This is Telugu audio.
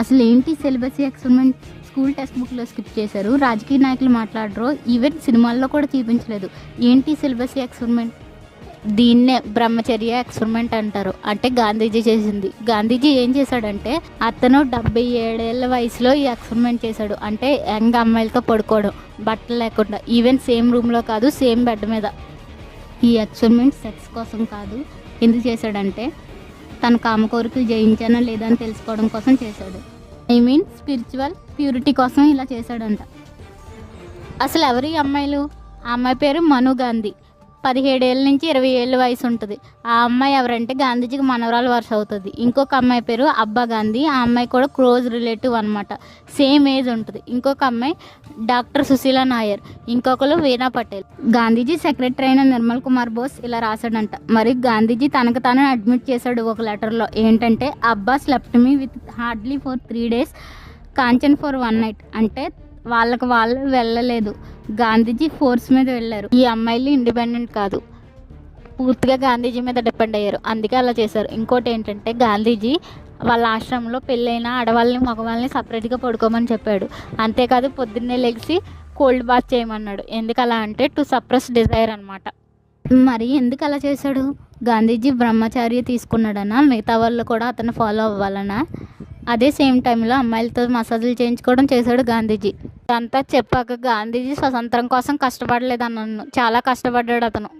అసలు ఏంటి సిలబస్ ఎక్స్పెరిమెంట్? స్కూల్ టెక్స్ట్ బుక్లో స్కిప్ చేశారు, రాజకీయ నాయకులు మాట్లాడరు, ఈవెన్ సినిమాల్లో కూడా చూపించలేదు. ఏంటి సిలబస్ ఎక్స్పెరిమెంట్? దీన్నే బ్రహ్మచర్య ఎక్స్పెరిమెంట్ అంటారు. అంటే గాంధీజీ చేసింది. గాంధీజీ ఏం చేశాడంటే అతను 77 ఏళ్ళ వయసులో ఈ ఎక్స్పెరిమెంట్ చేశాడు. అంటే యంగ్ అమ్మాయిలతో పడుకోవడం, బట్టలు లేకుండా, ఈవెన్ సేమ్ రూమ్లో కాదు, సేమ్ బెడ్ మీద. ఈ ఎక్స్పెరిమెంట్ సెక్స్ కోసం కాదు. ఎందుకు చేశాడంటే తన కామ కోరికలు జయించానా లేదా అని తెలుసుకోవడం కోసం చేశాడు. ఐ మీన్ స్పిరిచువల్ ప్యూరిటీ కోసం ఇలా చేశాడంట. అసలు ఎవరు ఈ అమ్మాయిలు? ఆ అమ్మాయి పేరు మను గాంధీ. 17 ఏళ్ళ నుంచి 20 ఏళ్ళ వయసు ఉంటుంది. ఆ అమ్మాయి ఎవరంటే గాంధీజీకి మనవరాలు వరుస అవుతుంది. ఇంకొక అమ్మాయి పేరు అబ్బా గాంధీ. ఆ అమ్మాయి కూడా క్లోజ్ రిలేటివ్ అనమాట, సేమ్ ఏజ్ ఉంటుంది. ఇంకొక అమ్మాయి డాక్టర్ సుశీల నాయర్, ఇంకొకరు వీణా పటేల్. గాంధీజీ సెక్రటరీ అయిన నిర్మల్ కుమార్ బోస్ ఇలా రాశాడంట. మరి గాంధీజీ తనకు తాను అడ్మిట్ చేశాడు ఒక లెటర్లో. ఏంటంటే అబ్బా slept me with hardly for 3 days, Kanchan for 1 night. అంటే వాళ్ళకు వాళ్ళు వెళ్ళలేదు, గాంధీజీ ఫోర్స్ మీద వెళ్ళారు. ఈ అమ్మాయిలు ఇండిపెండెంట్ కాదు, పూర్తిగా గాంధీజీ మీద డిపెండ్ అయ్యారు, అందుకే అలా చేశారు. ఇంకోటి ఏంటంటే గాంధీజీ వాళ్ళ ఆశ్రమంలో పెళ్ళైన ఆడవాళ్ళని మగవాళ్ళని సపరేట్గా పడుకోమని చెప్పాడు. అంతేకాదు పొద్దున్నే లెగిసి కోల్డ్ బాత్ చేయమన్నాడు. ఎందుకు అలా అంటే టు సప్రెస్ డిజైర్ అనమాట. మరి ఎందుకు అలా చేశాడు? గాంధీజీ బ్రహ్మచార్య తీసుకున్నాడనా, మిగతా వాళ్ళు కూడా అతను ఫాలో అవ్వాలనా? అదే సేమ్ టైంలో అమ్మాయిలతో మసాజులు చేయించుకోవడం చేశాడు గాంధీజీ. అంతా చెప్పాక గాంధీజీ స్వతంత్రం కోసం కష్టపడలేదన్నాను, చాలా కష్టపడ్డాడు అతను.